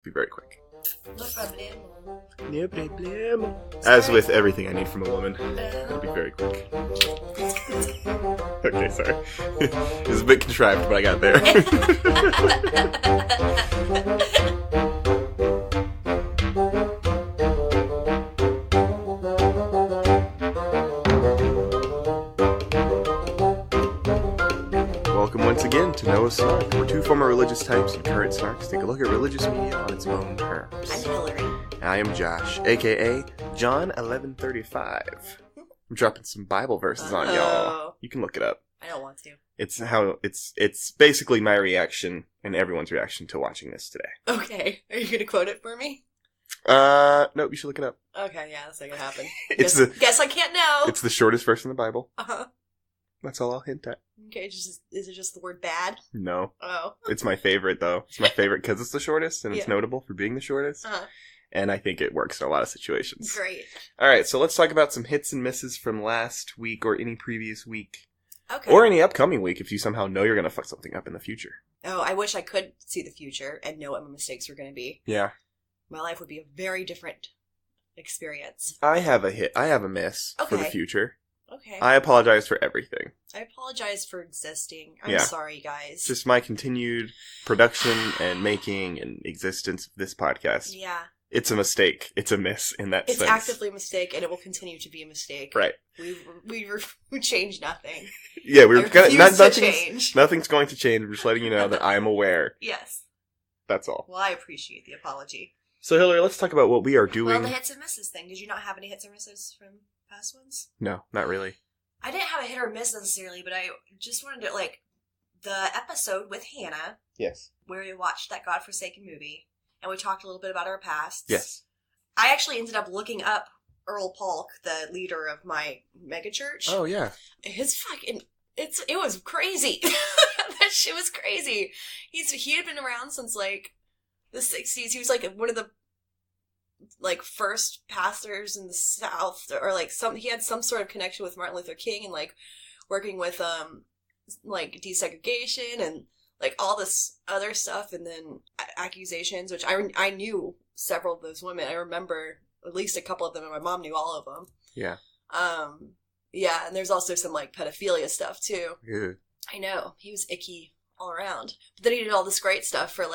Be very quick. No problemo. No problemo. As with everything I need from a woman, it'll be very quick. Okay, sorry. It was a bit contrived, but I got there. Welcome once again to Noah's Snark, where two former religious types and current snarks take a look at religious media on its own terms. I'm Hillary. I am Josh, aka John 1135. I'm dropping some Bible verses on y'all. You can look it up. I don't want to. It's basically my reaction and everyone's reaction to watching this today. Okay. Are you going to quote it for me? Nope, you should look it up. Okay, yeah, that's not going to happen. Guess I can't know. It's the shortest verse in the Bible. Uh-huh. That's all I'll hint at. Okay, is it just the word bad? No. Oh. It's my favorite, though. It's my favorite because it's the shortest, and it's notable for being the shortest. Uh-huh. And I think it works in a lot of situations. Great. Alright, so let's talk about some hits and misses from last week or any previous week. Okay. Or any upcoming week if you somehow know you're going to fuck something up in the future. Oh, I wish I could see the future and know what my mistakes were going to be. Yeah. My life would be a very different experience. I have a hit. I have a miss for the future. Okay. I apologize for everything. I apologize for existing. I'm sorry, guys. Just my continued production and making and existence of this podcast. Yeah. It's a mistake. It's a miss in that sense. It's actively a mistake, and it will continue to be a mistake. Right. We changed nothing. Yeah, we're gonna change. Nothing's going to change. We're just letting you know that I'm aware. Yes. That's all. Well, I appreciate the apology. So, Hillary, let's talk about what we are doing. Well, the hits and misses thing. Did you not have any hits or misses from past ones? No, not really. I didn't have a hit or miss necessarily, but I just wanted to, the episode with Hannah. Yes. Where we watched that godforsaken movie, and we talked a little bit about our pasts. Yes. I actually ended up looking up Earl Polk, the leader of my megachurch. Oh, yeah. His fucking... It was crazy. That shit was crazy. He had been around since, the 60s. He was, one of the, first pastors in the South, or, he had some sort of connection with Martin Luther King and, working with, desegregation and, all this other stuff, and then accusations, which I knew several of those women. I remember at least a couple of them, and my mom knew all of them. Yeah. Yeah, and there's also some, pedophilia stuff, too. Yeah. I know. He was icky all around. But then he did all this great stuff for,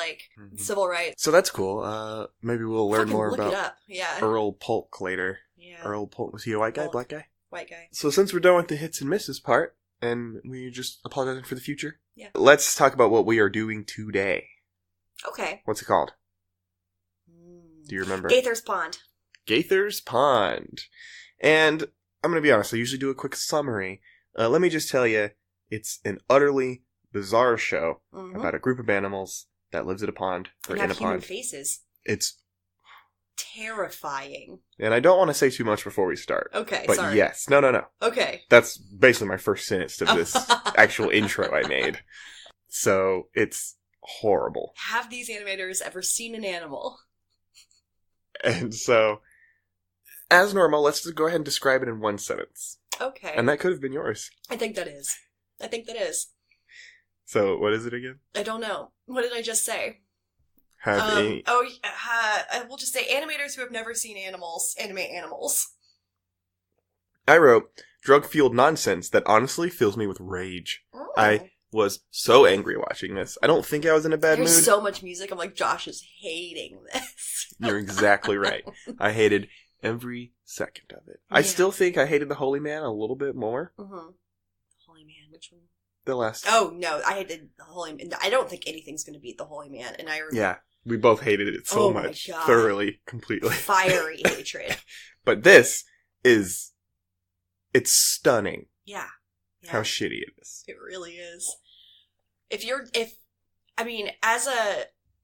civil rights. So that's cool. Maybe we'll learn more about Earl Polk later. Yeah. Earl Polk. Was he a white guy, black guy? White guy. So since we're done with the hits and misses part, and we just apologizing for the future, yeah, let's talk about what we are doing today. Okay. What's it called? Do you remember? Gaither's Pond. Gaither's Pond. And I'm going to be honest, I usually do a quick summary. Let me just tell you, it's an utterly bizarre show about a group of animals that lives at a pond. And have human faces. It's terrifying. And I don't want to say too much before we start. Okay, but sorry. Yes. No. Okay. That's basically my first sentence of this actual intro I made. So, it's horrible. Have these animators ever seen an animal? And so, as normal, let's just go ahead and describe it in one sentence. Okay. And that could have been yours. I think that is. So, what is it again? I don't know. What did I just say? I will just say animators who have never seen animals animate animals. I wrote, drug-fueled nonsense that honestly fills me with rage. Oh. I was so angry watching this. I don't think I was in a bad mood. There's so much music. I'm like, Josh is hating this. You're exactly right. I hated every second of it. Yeah. I still think I hated the Holy Man a little bit more. Mm-hmm. Holy Man, which one? The last. Oh, no, I hated the Holy Man. I don't think anything's going to beat the Holy Man. And Yeah, we both hated it so much. God. Thoroughly, completely. Fiery hatred. But this is... It's stunning. Yeah. How shitty it is. It really is.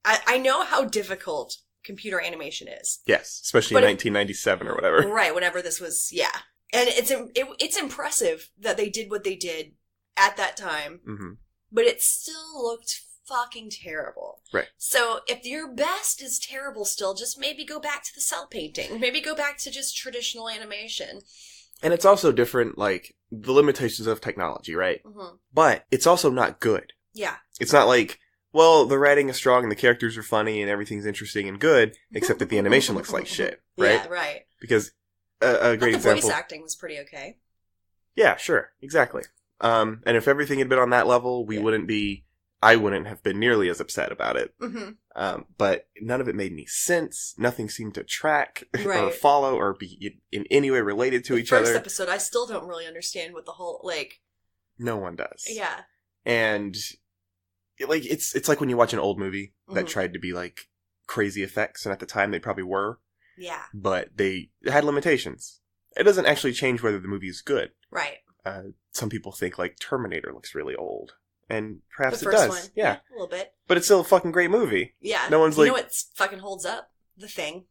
I know how difficult computer animation is. Yes, especially in 1997 or whatever. Right, whenever this was, yeah. And it's impressive that they did what they did at that time, but it still looked fucking terrible. Right. So if your best is terrible still, just maybe go back to the cell painting. Maybe go back to just traditional animation. And it's also different, the limitations of technology, right? Mm-hmm. But it's also not good. Yeah. It's not like well, the writing is strong and the characters are funny and everything's interesting and good, except that the animation looks like shit, right? Yeah, right. Because a great example... The voice acting was pretty okay. Yeah, sure. Exactly. And if everything had been on that level, I wouldn't have been nearly as upset about it. Mm-hmm. But none of it made any sense. Nothing seemed to track or follow or be in any way related to each other. The first episode, I still don't really understand what the whole, like... No one does. Yeah. And, like, it's like when you watch an old movie that tried to be, like, crazy effects, and at the time they probably were. Yeah. But they had limitations. It doesn't actually change whether the movie is good. Right. Some people think, like, Terminator looks really old. And perhaps the it does. One. Yeah. A little bit. But it's still a fucking great movie. Yeah. No one's you know what fucking holds up? The Thing.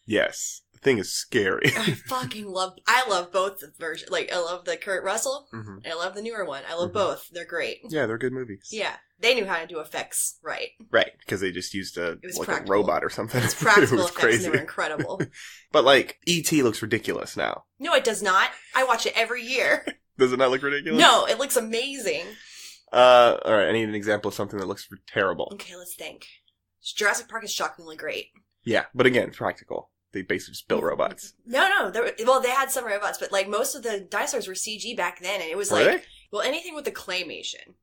Yes. The Thing is scary. I love both the versions. Like, I love the Kurt Russell. Mm-hmm. And I love the newer one. I love both. They're great. Yeah, they're good movies. Yeah. They knew how to do effects right. Right. Because they just used a robot or something. It's practical it was effects crazy. And they were incredible. But, like, E.T. looks ridiculous now. No, it does not. I watch it every year. Does it not look ridiculous? No, it looks amazing. Alright, I need an example of something that looks terrible. Okay, let's think. Jurassic Park is shockingly great. Yeah, but again, practical. They basically just built robots. No. They had some robots, but, like, most of the dinosaurs were CG back then, and it was well, anything with the claymation.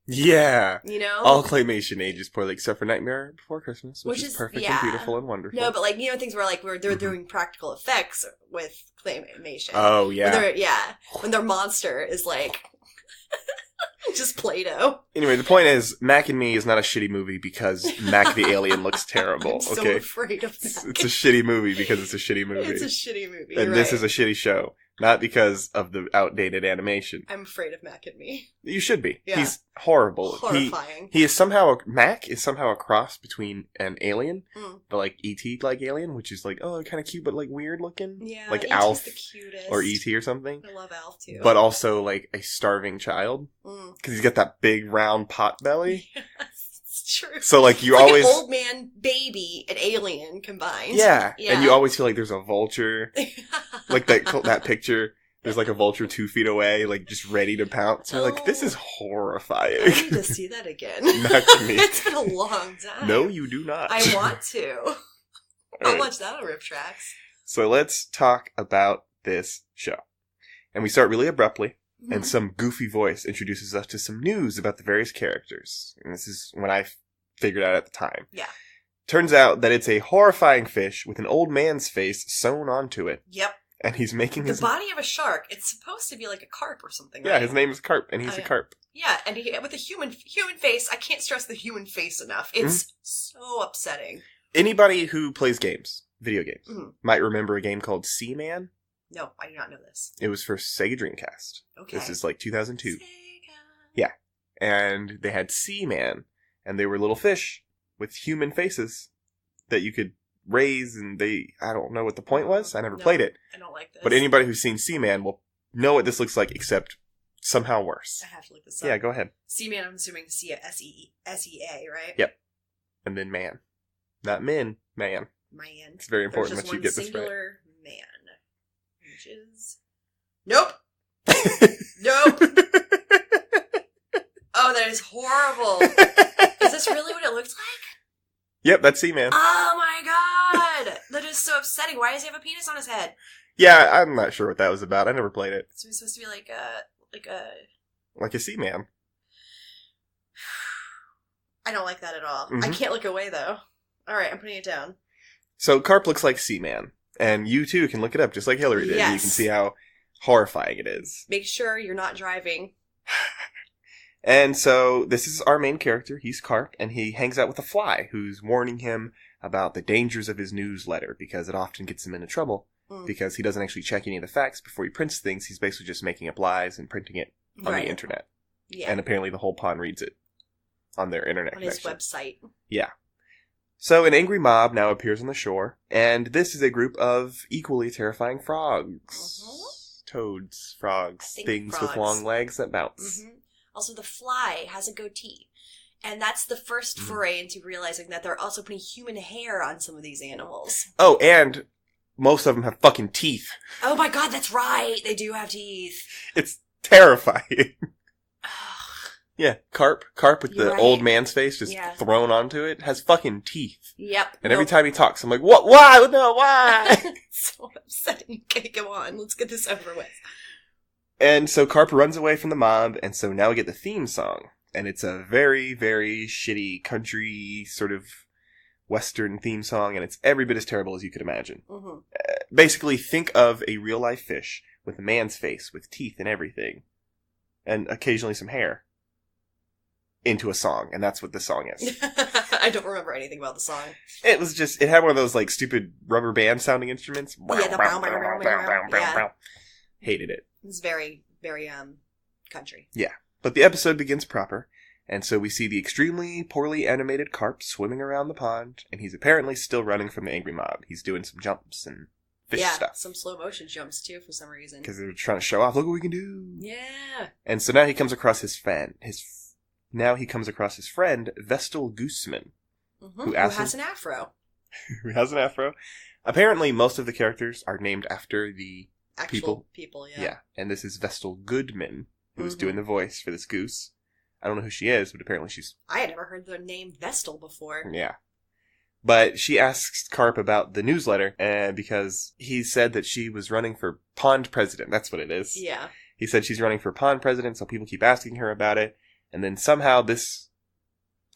Yeah. You know? All claymation ages poorly, except for Nightmare Before Christmas, which is perfect and beautiful and wonderful. No, but, like, you know, things where, like, they're doing practical effects with claymation. Oh, yeah. When their monster is, like... just Play-Doh. Anyway, the point is, Mac and Me is not a shitty movie because Mac the alien looks terrible. I'm so afraid of Mac. It's a shitty movie because it's a shitty movie. It's a shitty movie. And this is a shitty show. Not because of the outdated animation. I'm afraid of Mac and Me. You should be. Yeah. He's horrible. Horrifying. Mac is somehow a cross between an alien, the, like, E.T.-like alien, which is, like, kind of cute but, like, weird looking. Yeah, like E.T.'s Alf the cutest. or E.T. or something. I love Alf, too. But also, like, a starving child. Because he's got that big, round pot belly. Yes, it's true. So, like, you it's always... like an old man, baby, and alien combined. Yeah, and you always feel like there's a vulture. Like, that picture... There's, like, a vulture 2 feet away, like, just ready to pounce. You're like, this is horrifying. I need to see that again. Not me. It's been a long time. No, you do not. I want to. I'll watch that on Rip Tracks. So let's talk about this show. And we start really abruptly, and some goofy voice introduces us to some news about the various characters. And this is when I figured out at the time. Yeah. Turns out that it's a horrifying fish with an old man's face sewn onto it. Yep. And he's making the body of a shark. It's supposed to be like a carp or something, right? Yeah, his name is Carp, and he's a carp. Yeah, and he with a human face. I can't stress the human face enough. It's so upsetting. Anybody who plays games, video games, might remember a game called Seaman. No, I do not know this. It was for Sega Dreamcast. Okay. This is like 2002. Sega. Yeah. And they had Seaman, and they were little fish with human faces that you could raise, and I don't know what the point was. I never played it. I don't like this. But anybody who's seen Seaman will know what this looks like, except somehow worse. I have to look this up. Yeah, go ahead. Seaman, I'm assuming S-E-A, right? Yep. And then man. Not min, man. Man. It's very important that you get this right. Singular man. Which is... Nope! Nope! Oh, that is horrible. Is this really what it looks like? Yep, that's Seaman. Oh my god! That is so upsetting. Why does he have a penis on his head? Yeah, I'm not sure what that was about. I never played it. So he's supposed to be like a Seaman. I don't like that at all. I can't look away, though. Alright, I'm putting it down. So, Carp looks like Seaman. And you, too, can look it up, just like Hillary did. Yes. You can see how horrifying it is. Make sure you're not driving. And so, this is our main character. He's Carp, and he hangs out with a fly, who's warning him about the dangers of his newsletter, because it often gets him into trouble. Because he doesn't actually check any of the facts before he prints things. He's basically just making up lies and printing it on the internet. Yeah. And apparently the whole pond reads it on their internet connection. On his website. Yeah. So an angry mob now appears on the shore, and this is a group of equally terrifying frogs. Toads, frogs, things with long legs that bounce. Also, the fly has a goatee. And that's the first foray into realizing that they're also putting human hair on some of these animals. Oh, and most of them have fucking teeth. Oh my god, that's right! They do have teeth. It's terrifying. Yeah, Carp with the old man's face just thrown onto it, has fucking teeth. Yep. And every time he talks, I'm like, what? Why? No, why? It's so upsetting. Okay, come on. Let's get this over with. And so Carp runs away from the mob, and so now we get the theme song. And it's a very, very shitty country sort of Western theme song, and it's every bit as terrible as you could imagine. Mm-hmm. Basically, think of a real-life fish with a man's face, with teeth and everything, and occasionally some hair, into a song, and that's what this song is. I don't remember anything about the song. It was just, it had one of those, like, stupid rubber band sounding instruments. Yeah. Hated it. It was very, very, country. Yeah. But the episode begins proper, and so we see the extremely poorly animated Carp swimming around the pond, and he's apparently still running from the angry mob. He's doing some jumps and fish stuff. Yeah, some slow motion jumps, too, for some reason. Because they're trying to show off, look what we can do. Yeah. And so now he comes across his friend, Vestal Gooseman. Mm-hmm. Who has an afro. Who has an afro. Apparently, most of the characters are named after the actual people, yeah. Yeah, and this is Vestal Goodman, who's doing the voice for this goose. I don't know who she is, but apparently she's... I had never heard the name Vestal before. Yeah. But she asks Carp about the newsletter, because he said that she was running for pond president. That's what it is. Yeah. He said she's running for pond president, so people keep asking her about it. And then somehow this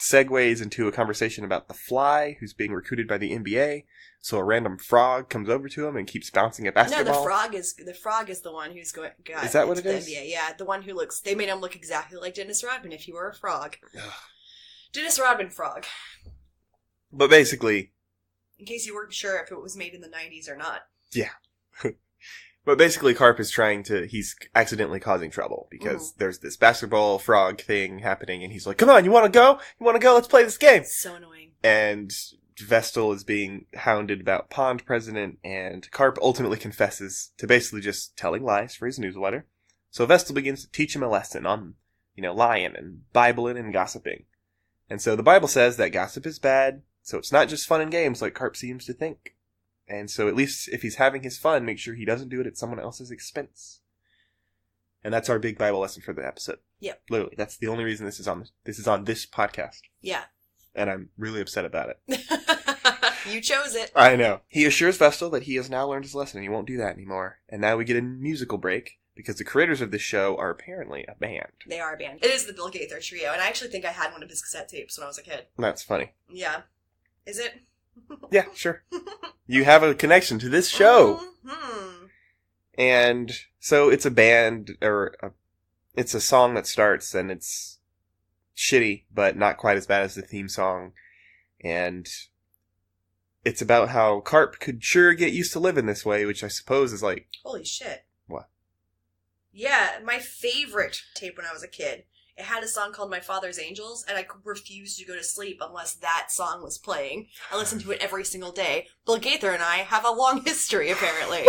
segues into a conversation about the Fly, who's being recruited by the NBA. So a random frog comes over to him and keeps bouncing a basketball. No, the frog is the one who's going. Is that what it is? NBA. Yeah, the one who looks. They made him look exactly like Dennis Rodman if he were a frog. Dennis Rodman frog. But basically, in case you weren't sure if it was made in the 90s or not. Yeah. But basically, Carp is he's accidentally causing trouble because there's this basketball frog thing happening, and he's like, come on, you want to go? You want to go? Let's play this game. So annoying. And Vestal is being hounded about pond president, and Carp ultimately confesses to basically just telling lies for his newsletter. So Vestal begins to teach him a lesson on, lying and Bibling and gossiping. And so the Bible says that gossip is bad, so it's not just fun and games like Carp seems to think. And so at least if he's having his fun, make sure he doesn't do it at someone else's expense. And that's our big Bible lesson for the episode. Yep. Literally, that's the only reason this is on this podcast. Yeah. And I'm really upset about it. You chose it. I know. He assures Vestal that he has now learned his lesson and he won't do that anymore. And now we get a musical break because the creators of this show are apparently a band. They are a band. It is the Bill Gaither Trio, and I actually think I had one of his cassette tapes when I was a kid. That's funny. Yeah. Is it? Yeah, sure. You have a connection to this show. Mm-hmm. And so it's a band, it's a song that starts, and it's shitty, but not quite as bad as the theme song. And it's about how Carp could sure get used to living this way, which I suppose is like... Holy shit. What? Yeah, my favorite tape when I was a kid. It had a song called My Father's Angels, and I refused to go to sleep unless that song was playing. I listened to it every single day. Bill Gaither and I have a long history, apparently.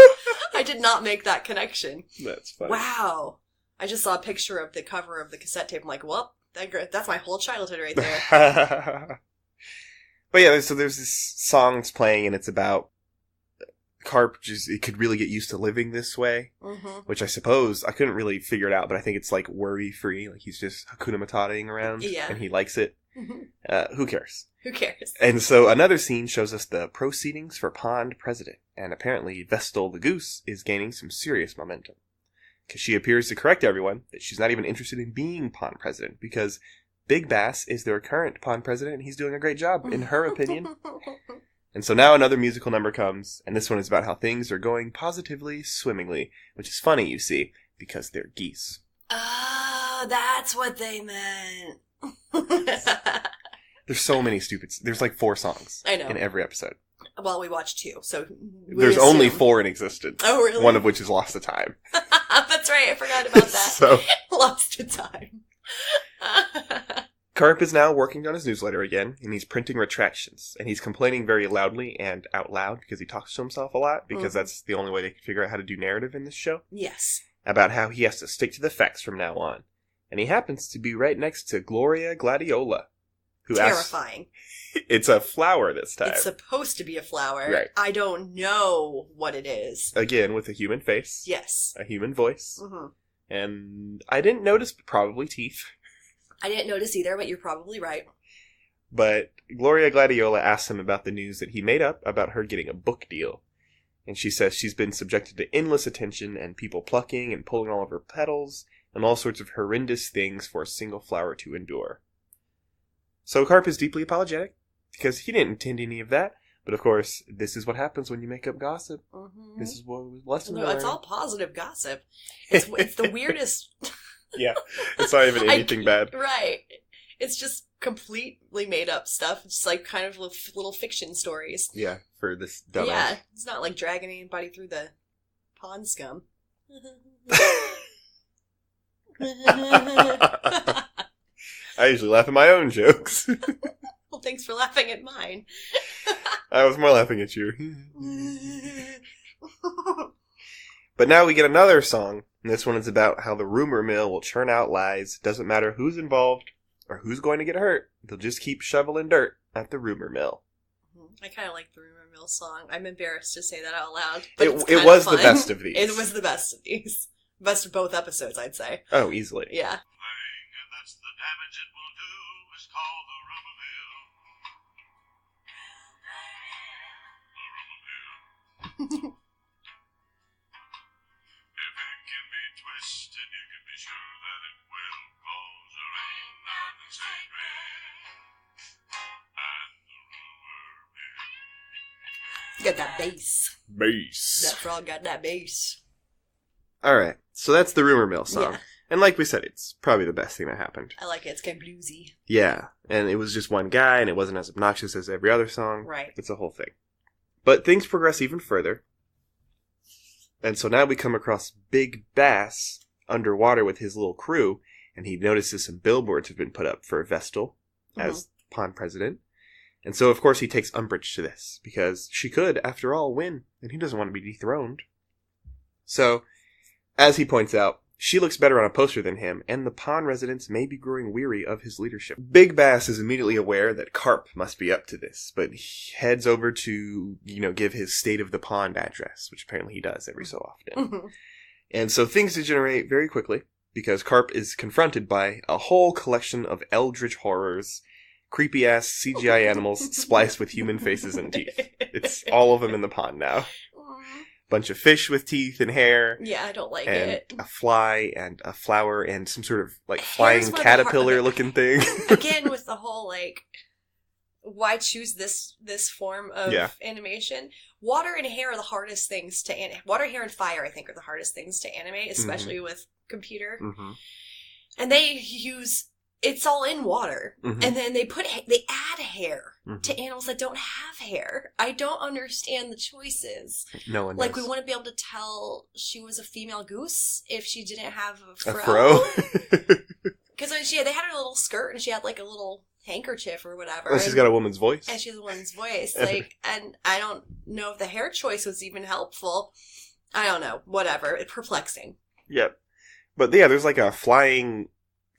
I did not make that connection. That's funny. Wow. I just saw a picture of the cover of the cassette tape. I'm like, well, that's my whole childhood right there. But yeah, so there's this song's playing, and it's about Carp it could really get used to living this way, which I suppose I couldn't really figure it out, but I think it's like worry free, like he's just Hakuna Matataing around, and he likes it. Who cares? Who cares? And so another scene shows us the proceedings for pond president, and apparently Vestal the goose is gaining some serious momentum because she appears to correct everyone that she's not even interested in being pond president because Big Bass is their current pond president, and he's doing a great job in her opinion. And so now another musical number comes, and this one is about how things are going positively, swimmingly, which is funny, you see, because they're geese. Oh, that's what they meant. There's so many there's like 4 songs in every episode. Well, we watched 2, so there's only 4 in existence. Oh, really? One of which is Lost to Time. That's right, I forgot about that. So Lost to Time. Carp is now working on his newsletter again, and he's printing retractions, and he's complaining very loudly and out loud because he talks to himself a lot, because that's the only way they can figure out how to do narrative in this show. Yes. About how he has to stick to the facts from now on. And he happens to be right next to Gloria Gladiola, who terrifying. It's a flower this time. It's supposed to be a flower. Right. I don't know what it is. Again, with a human face. Yes. A human voice. And I didn't notice, but probably teeth. I didn't notice either, but you're probably right. But Gloria Gladiola asks him about the news that he made up about her getting a book deal. And she says she's been subjected to endless attention and people plucking and pulling all of her petals and all sorts of horrendous things for a single flower to endure. So Carp is deeply apologetic because he didn't intend any of that. But of course, this is what happens when you make up gossip. Mm-hmm. This is what lesson. No, it's all positive gossip. It's the weirdest. Yeah, it's not even anything bad. Right. It's just completely made up stuff. It's like kind of little fiction stories. Yeah, for this dumbass. Yeah, it's not like dragging anybody through the pond scum. I usually laugh at my own jokes. Well, thanks for laughing at mine. I was more laughing at you. But now we get another song. And this one is about how the rumor mill will churn out lies. Doesn't matter who's involved or who's going to get hurt. They'll just keep shoveling dirt at the rumor mill. I kind of like the rumor mill song. I'm embarrassed to say that out loud. But it was the best of these. It was the best of these. Best of both episodes, I'd say. Oh, easily. Yeah. That's the damage it will do is called the rumor mill. The rumor mill. If it can be twisted, you can be sure that it will, cause there ain't nothing sacred. And the rumor mill. Got that bass. Bass. That frog got that bass. Alright, so that's the rumor mill song. Yeah. And like we said, it's probably the best thing that happened. I like it. It's kind of bluesy. Yeah, and it was just one guy, and it wasn't as obnoxious as every other song. Right. It's a whole thing. But things progress even further. And so now we come across Big Bass underwater with his little crew, and he notices some billboards have been put up for Vestal as pond president. And so, of course, he takes umbrage to this, because she could, after all, win, and he doesn't want to be dethroned. So, as he points out, she looks better on a poster than him, and the pond residents may be growing weary of his leadership. Big Bass is immediately aware that Carp must be up to this, but he heads over to, give his state of the pond address, which apparently he does every so often. And so things degenerate very quickly, because Carp is confronted by a whole collection of eldritch horrors, creepy-ass CGI animals spliced with human faces and teeth. It's all of them in the pond now. Bunch of fish with teeth and hair. Yeah, I don't like and it. A fly and a flower and some sort of flying caterpillar looking thing. Again, with the whole why choose this form of animation? Water and hair are the hardest things to animate. Water, hair, and fire, I think, are the hardest things to animate, especially with computer. Mm-hmm. And they use. It's all in water. Mm-hmm. And then they add hair to animals that don't have hair. I don't understand the choices. No one does. We wouldn't be able to tell she was a female goose if she didn't have a fro. A fro? Because they had her little skirt and she had a little handkerchief or whatever. Well, she's got a woman's voice. And she has a woman's voice. And I don't know if the hair choice was even helpful. I don't know. Whatever. It's perplexing. Yep. But yeah, there's a flying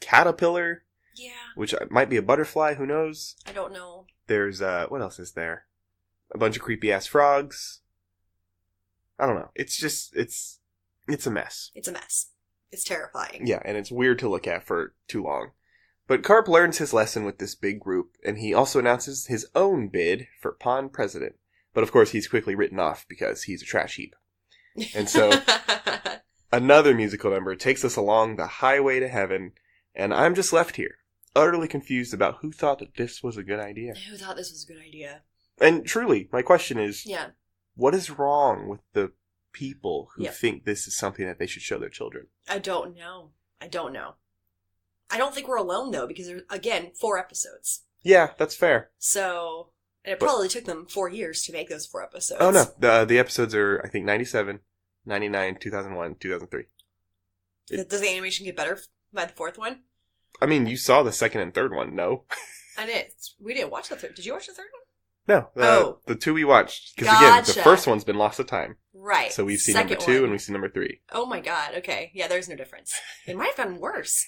caterpillar. Yeah. Which might be a butterfly, who knows? I don't know. There's, what else is there? A bunch of creepy-ass frogs. I don't know. It's just, it's a mess. It's a mess. It's terrifying. Yeah, and it's weird to look at for too long. But Carp learns his lesson with this big group, and he also announces his own bid for pond president. But of course, he's quickly written off because he's a trash heap. And so, another musical number takes us along the highway to heaven, and I'm just left here, utterly confused about who thought that this was a good idea. Who thought this was a good idea? And truly, my question is, yeah, what is wrong with the people who think this is something that they should show their children? I don't know. I don't think we're alone, though, because there's, again, 4 episodes. Yeah, that's fair. So, and it probably took them 4 years to make those 4 episodes. Oh, no. The episodes are, I think, 97, 99, 2001, 2003. Does the animation get better by the 4th one? I mean, you saw the 2nd and 3rd one, no? I didn't. We didn't watch the 3rd. Did you watch the 3rd one? No. The 2 we watched. Because again, the first one's been lost of time. Right. So we've seen number 2 and we've seen number 3. Oh my god. Okay. Yeah, there's no difference. It might have gotten worse.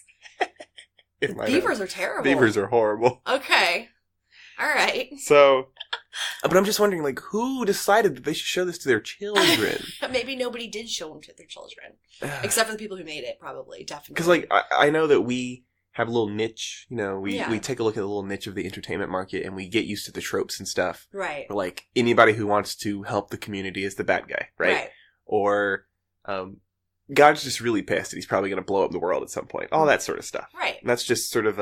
The beavers are terrible. Beavers are horrible. Okay. All right. So, but I'm just wondering, who decided that they should show this to their children? Maybe nobody did show them to their children. Except for the people who made it, probably. Definitely. Because, I know that we have a little niche. You know, we Yeah. take a look at the little niche of the entertainment market and we get used to the tropes and stuff. Right. Or like anybody who wants to help the community is the bad guy, right? Or God's just really pissed and he's probably going to blow up the world at some point. All that sort of stuff. Right. And that's just sort of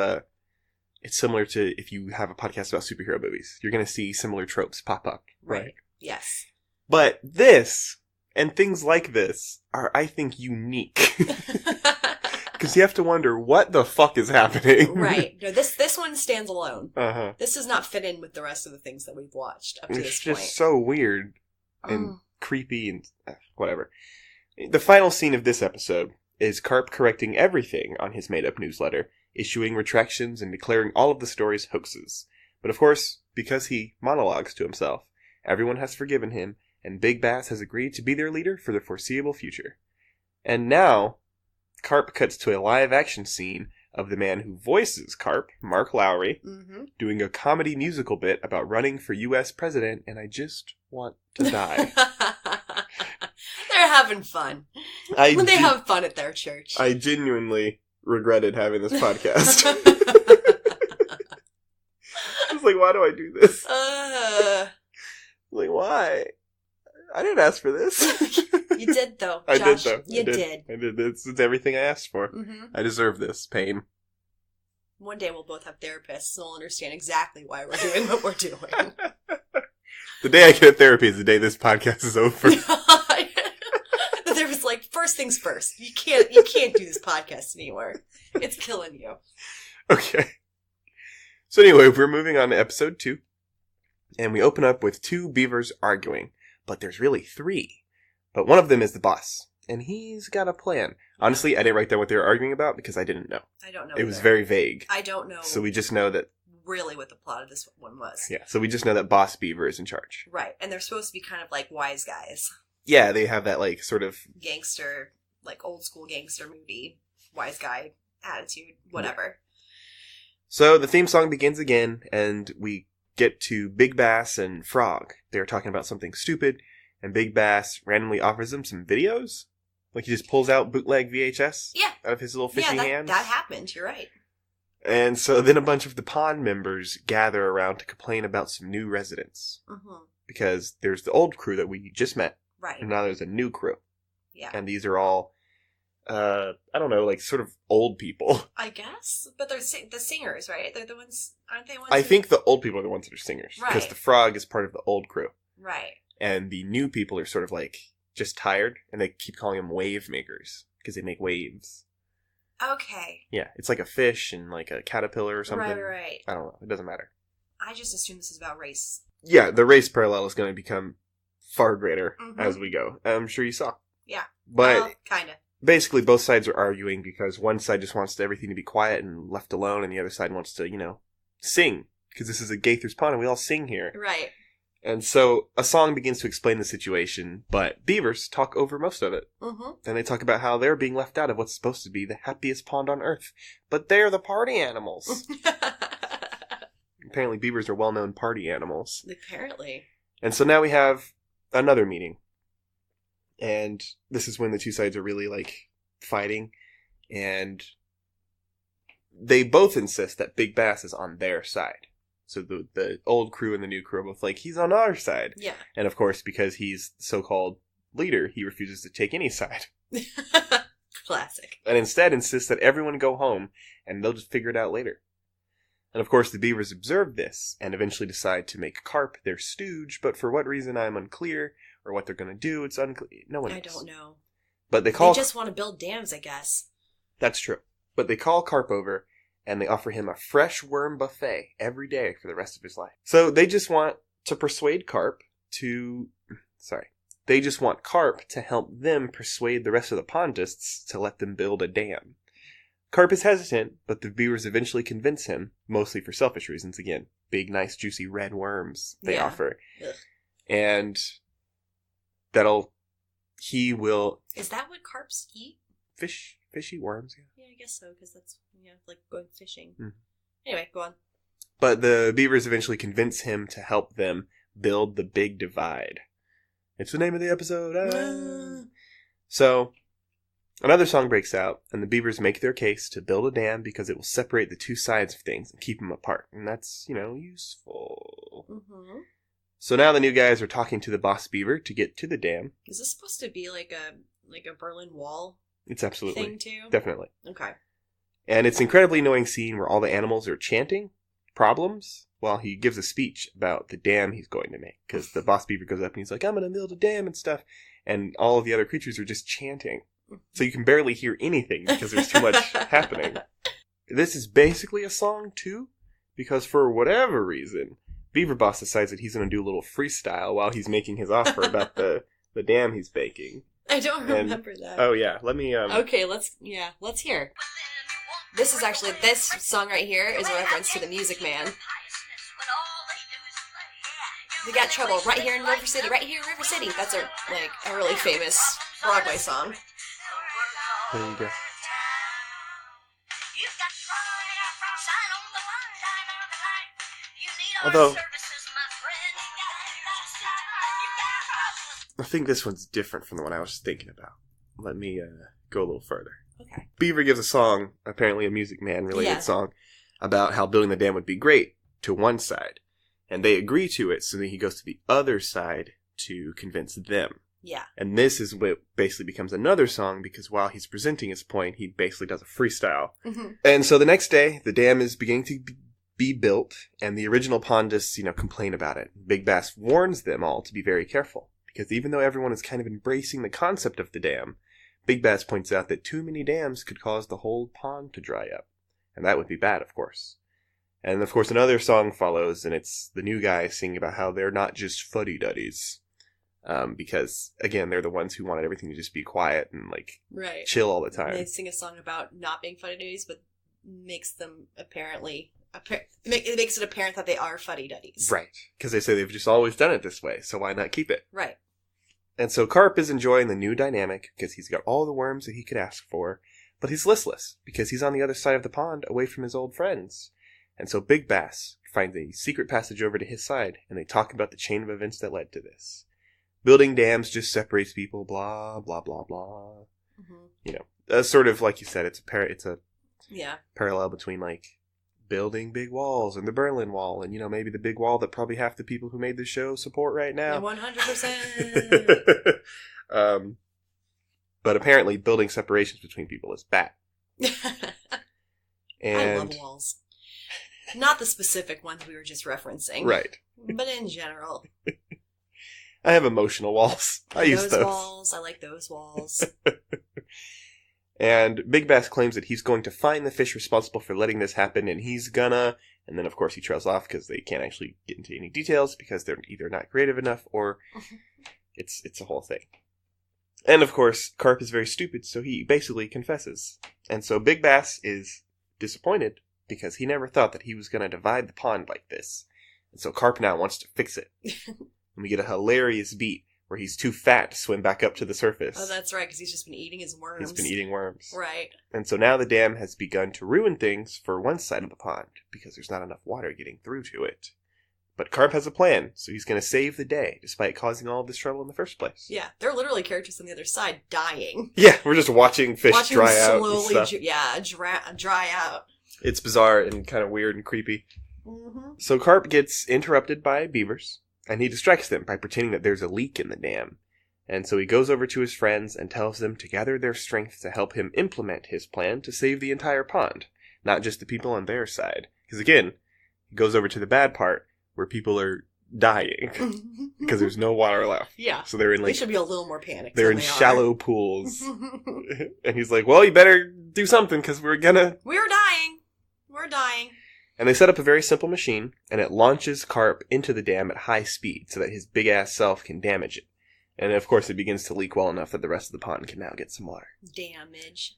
it's similar to if you have a podcast about superhero movies. You're going to see similar tropes pop up. Right. Yes. But this, and things like this, are, I think, unique. Because you have to wonder, what the fuck is happening? Right. No, this one stands alone. Uh-huh. This does not fit in with the rest of the things that we've watched up to It's this just point. so weird and creepy and whatever. The final scene of this episode is Carp correcting everything on his made-up newsletter, issuing retractions and declaring all of the stories hoaxes. But of course, because he monologues to himself, everyone has forgiven him, and Big Bass has agreed to be their leader for the foreseeable future. And now, Carp cuts to a live-action scene of the man who voices Carp, Mark Lowry, doing a comedy musical bit about running for U.S. president, and I just want to die. They're having fun. They have fun at their church. I genuinely regretted having this podcast. I was like, why do I do this? Like, why? I didn't ask for this. You did, though. I Josh, did, though. You did. I did. It's everything I asked for. Mm-hmm. I deserve this pain. One day we'll both have therapists and we'll understand exactly why we're doing what we're doing. The day I get therapy is the day this podcast is over. There was like, first things first. You can't do this podcast anymore. It's killing you. Okay. So anyway, we're moving on to episode 2. And we open up with 2 beavers arguing. But there's really 3. But one of them is the boss. And he's got a plan. Honestly, I didn't write down what they were arguing about because I didn't know. I don't know. It was very vague. I don't know. So we just know that... really what the plot of this one was. Yeah, so we just know that Boss Beaver is in charge. Right, and they're supposed to be kind of like wise guys. Yeah, they have that, like, sort of... gangster, like old school gangster movie, wise guy attitude, whatever. So the theme song begins again, and we get to Big Bass and Frog. They're talking about something stupid, and Big Bass randomly offers them some videos. Like, he just pulls out bootleg VHS out of his little fishy hands. That happened, you're right. And so then a bunch of the pond members gather around to complain about some new residents. Mm-hmm. Because there's the old crew that we just met. Right. And now there's a new crew. Yeah. And these are all, I don't know, like sort of old people. I guess. But they're the singers, right? They're the ones, aren't they ones? I think the old people are the ones that are singers. Right. Because the frog is part of the old crew. Right. And the new people are sort of like just tired. And they keep calling them wave makers. Because they make waves. Okay. Yeah. It's like a fish and like a caterpillar or something. Right. I don't know. It doesn't matter. I just assume this is about race. Yeah. The race parallel is going to become far greater Mm-hmm. as we go. I'm sure you saw. Yeah. But kind of. basically both sides are arguing because one side just wants everything to be quiet and left alone, and the other side wants to, sing. Because this is a Gaither's Pond and we all sing here. Right. And so a song begins to explain the situation, but beavers talk over most of it. Mm-hmm. And they talk about how they're being left out of what's supposed to be the happiest pond on Earth. But they're the party animals. Apparently beavers are well-known party animals. Apparently. And so now we have another meeting. And this is when the two sides are really, fighting. And they both insist that Big Bass is on their side. So the old crew and the new crew are both like, he's on our side. Yeah. And of course, because he's the so-called leader, he refuses to take any side. Classic. And instead insists that everyone go home, and they'll just figure it out later. And of course, the beavers observe this, and eventually decide to make Carp their stooge, but for what reason I'm unclear, or what they're going to do, it's unclear. No one knows. I don't know. But they just want to build dams, I guess. That's true. But they call Carp over, and they offer him a fresh worm buffet every day for the rest of his life. So they just want to persuade Carp to... They just want Carp to help them persuade the rest of the pondists to let them build a dam. Carp is hesitant, but the beavers eventually convince him, mostly for selfish reasons again. Big, nice, juicy red worms they offer. Ugh. And he will... Is that what carps eat? Fishy worms, yeah. Yeah, I guess so, because that's, like going fishing. Mm. Anyway, go on. But the beavers eventually convince him to help them build the Big Divide. It's the name of the episode. So, Another song breaks out, and the beavers make their case to build a dam because it will separate the two sides of things and keep them apart. And that's, useful. Mm-hmm. So now the new guys are talking to the boss beaver to get to the dam. Is this supposed to be like a Berlin Wall It's absolutely. thing too? Definitely. Okay. And it's an incredibly annoying scene where all the animals are chanting problems while he gives a speech about the dam he's going to make. Because the boss beaver goes up and he's like, I'm going to build a dam and stuff. And all of the other creatures are just chanting. So you can barely hear anything because there's too much happening. This is basically a song too, because for whatever reason, Beaver Boss decides that he's going to do a little freestyle while he's making his offer about the dam he's baking. I don't remember that. Oh yeah, let me... Okay, let's hear. This song right here is a reference to the Music Man. We got trouble right here in River City, That's a really famous Broadway song. There you go. Although, I think this one's different from the one I was thinking about. Let me go a little further. Okay. Beaver gives a song, apparently a Music Man related song, about how building the dam would be great to one side. And they agree to it, so then he goes to the other side to convince them. Yeah. And this is what basically becomes another song, because while he's presenting his point, he basically does a freestyle. Mm-hmm. And so the next day, the dam is beginning to be built, and the original pondists, complain about it. Big Bass warns them all to be very careful, because even though everyone is kind of embracing the concept of the dam, Big Bass points out that too many dams could cause the whole pond to dry up. And that would be bad, of course. And of course another song follows, and it's the new guys singing about how they're not just fuddy-duddies. Because, again, they're the ones who wanted everything to just be quiet and, chill all the time. They sing a song about not being fuddy-duddies, but makes them it makes it apparent that they are fuddy-duddies. Right. Because they say they've just always done it this way, so why not keep it? Right. And so Carp is enjoying the new dynamic because he's got all the worms that he could ask for, but he's listless because he's on the other side of the pond away from his old friends. And so Big Bass finds a secret passage over to his side, and they talk about the chain of events that led to this. Building dams just separates people, blah, blah, blah, blah. Mm-hmm. Sort of like you said, it's a parallel between, building big walls and the Berlin Wall, and, maybe the big wall that probably half the people who made the show support right now. 100%. But apparently building separations between people is bad. I love walls. Not the specific ones we were just referencing. Right. But in general. I have emotional walls. I use those. Walls. I like those walls. And Big Bass claims that he's going to find the fish responsible for letting this happen, and he's gonna... And then, of course, he trails off because they can't actually get into any details because they're either not creative enough or it's a whole thing. And, of course, Carp is very stupid, so he basically confesses. And so Big Bass is disappointed because he never thought that he was going to divide the pond like this. And so Carp now wants to fix it. And we get a hilarious beat where he's too fat to swim back up to the surface. Oh, that's right, because he's just been eating his worms. He's been eating worms. Right. And so now the dam has begun to ruin things for one side of the pond, because there's not enough water getting through to it. But Carp has a plan, so he's going to save the day, despite causing all of this trouble in the first place. Yeah, there are literally characters on the other side dying. Yeah, we're just watching fish dry out and stuff. Dry out. It's bizarre and kind of weird and creepy. Mm-hmm. So Carp gets interrupted by beavers. And he distracts them by pretending that there's a leak in the dam. And so he goes over to his friends and tells them to gather their strength to help him implement his plan to save the entire pond, not just the people on their side. Because again, he goes over to the bad part where people are dying because there's no water left. Yeah. So they're in they should be a little more panicked. They're in shallow pools. And he's like, well, you better do something because we're dying. We're dying. And they set up a very simple machine, and it launches Carp into the dam at high speed so that his big-ass self can damage it. And, of course, it begins to leak well enough that the rest of the pond can now get some water. Damage.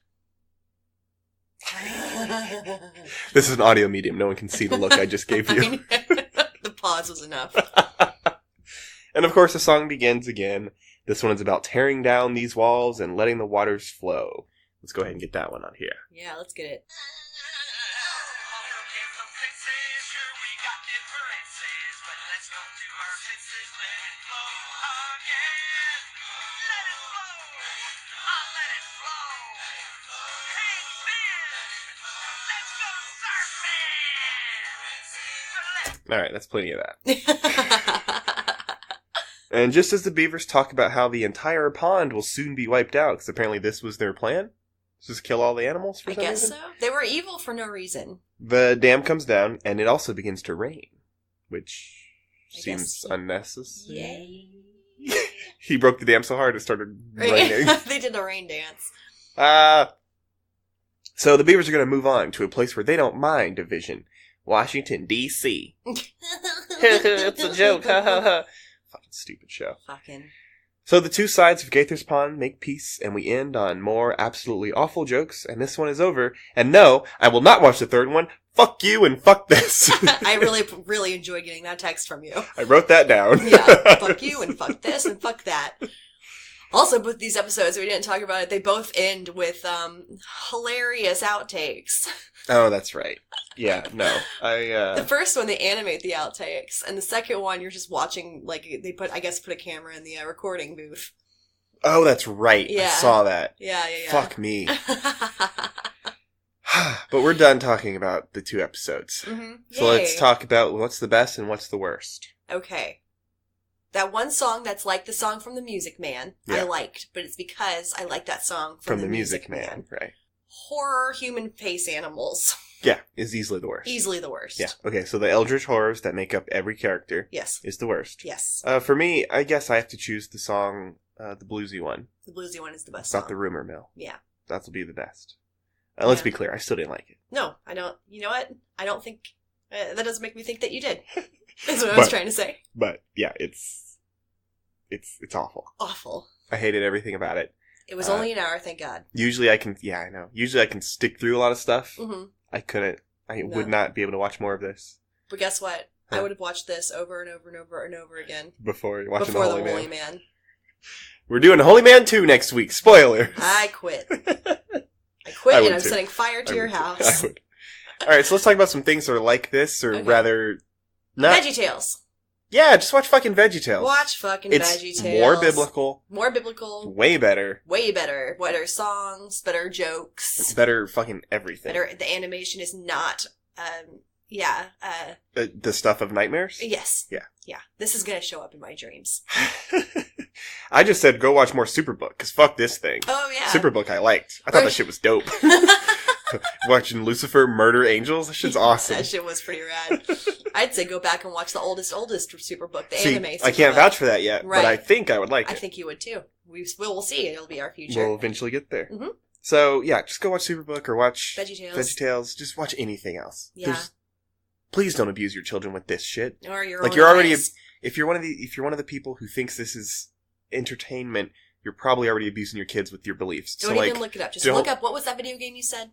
This is an audio medium. No one can see the look I just gave you. The pause was enough. And, of course, the song begins again. This one is about tearing down these walls and letting the waters flow. Let's go ahead and get that one on here. Yeah, let's get it. Alright, that's plenty of that. And just as the beavers talk about how the entire pond will soon be wiped out, because apparently this was their plan, just kill all the animals for I some guess reason? so. They were evil for no reason. The dam comes down, and it also begins to rain, which I seems guess- unnecessary. Yay. He broke the dam so hard it started raining. They did a rain dance. So the beavers are going to move on to a place where they don't mind division. Washington, D.C. It's a joke. Ha ha ha. Fucking stupid show. Fucking. So the two sides of Gaither's Pond make peace, and we end on more absolutely awful jokes, and this one is over. And no, I will not watch the third one. Fuck you and fuck this. I really enjoy getting that text from you. I wrote that down. Yeah, fuck you and fuck this and fuck that. Also, both these episodes, we didn't talk about it, they both end with hilarious outtakes. Oh, that's right. Yeah, no. The first one, they animate the outtakes, and the second one, you're just watching, like, they put a camera in the recording booth. Oh, that's right. Yeah. I saw that. Yeah. Fuck me. But we're done talking about the two episodes. Mm-hmm. So let's talk about what's the best and what's the worst. Okay. That one song that's like the song from The Music Man, Yeah. I liked, but it's because I like that song From the Music Man, right. Horror human face animals. Yeah, is easily the worst. Easily the worst. Yeah. Okay, so the eldritch horrors that make up every character Yes. is the worst. Yes. For me, I guess I have to choose the song, the bluesy one. The bluesy one is the best About song. the rumor mill. Yeah. That'll be the best. Let's Yeah. be clear, I still didn't like it. No, I don't. You know what? I don't think... that doesn't make me think that you did. That's what I was trying to say. But, yeah, it's awful. Awful. I hated everything about it. It was only an hour, thank God. Usually I can, yeah, I know. Usually I can stick through a lot of stuff. Mm-hmm. I couldn't. I No. would not be able to watch more of this But guess what? Huh. I would have watched this over and over and over and over again. before watching Before the Holy Man. Man. We're doing Holy Man 2 next week. Spoilers. I quit. I quit I would and I'm too. setting fire to I your would too. house. I would. All right, so let's talk about some things that are like this, or Okay. rather, not. VeggieTales. Yeah, just watch fucking VeggieTales. Watch fucking It's VeggieTales. more biblical, More biblical. way better, Way better. Better songs. Better jokes. better fucking everything. Better. The animation is not. Yeah. The stuff of nightmares. Yes. Yeah. Yeah. This is gonna show up in my dreams. I just said go watch more Superbook, because fuck this thing. Oh yeah. Superbook I liked. I thought Or- that shit was dope. Watching Lucifer murder angels, that shit's awesome. That shit was pretty rad. I'd say go back and watch the oldest Superbook, the See, anime. I can't Superbook. vouch for that yet, but Right. I think I would like I it. think you would too. We'll see. It'll be our future. We'll eventually get there. Mhm. So, yeah, just go watch Superbook or watch VeggieTales. VeggieTales. Just watch anything else. Yeah. Please don't abuse your children with this shit. Or your Like own you're already, eyes. if you're one of the people who thinks this is entertainment, you're probably already abusing your kids with your beliefs. Don't so like, even look it up. Just don't- look up, what was that video game you said?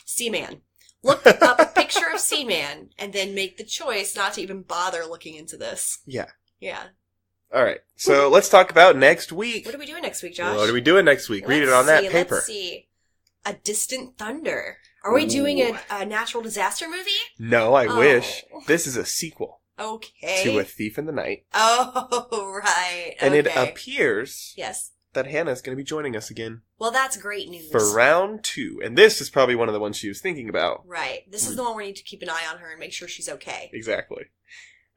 Seaman. Look up a picture of Seaman and then make the choice not to even bother looking into this. yeah. Yeah. All right. So let's talk about next week. What are we doing next week, Josh? What are we doing next week? Read it on that paper. Let's see. A Distant Thunder. Are we doing a natural disaster movie? No, I Oh. wish. This is a sequel Okay. to A Thief in the Night. Oh, right. And it Okay. appears Yes. that Hannah's going to be joining us again Well, that's great news. for round 2. And this is probably one of the ones she was thinking about. Right. This is the one where we need to keep an eye on her and make sure she's okay. Exactly.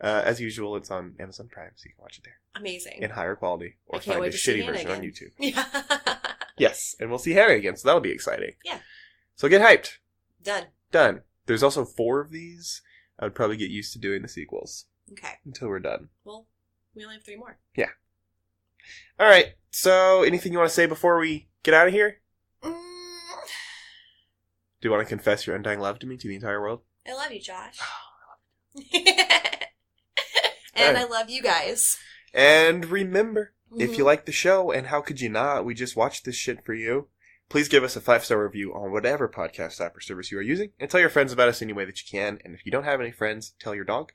As usual, it's on Amazon Prime, so you can watch it there. Amazing. In higher quality. Or I can't find wait a to see shitty Hannah version on again. YouTube. Yeah. Yes, and we'll see Hannah again, so that'll be exciting. Yeah. So get hyped. Done. Done. There's also 4 of these. I would probably get used to doing the sequels Okay. until we're done. Well, we only have 3 more. All right. So, anything you want to say before we get out of here? Mm, Do you want to confess your undying love to me, to the entire world? I love you, Josh. Oh, And Alright. I love you guys. And remember, if Mhm. you like the show, and how could you not? We just watched this shit for you. Please give us a 5-star review on whatever podcast app or service you are using, and tell your friends about us any way that you can. And if you don't have any friends, tell your dog,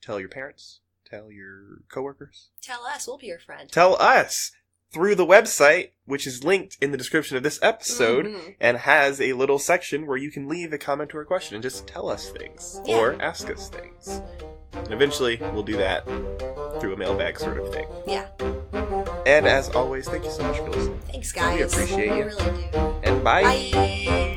tell your parents, tell your coworkers, Tell us, we'll be your friend. tell us through the website, which is linked in the description of this episode, Mhm. and has a little section where you can leave a comment or a question and just tell us things Yeah. or ask us things. And eventually, we'll do that through a mailbag sort of thing. Yeah. And as always, thank you so much for listening. Thanks, guys. We appreciate We you. really do. And bye. Bye.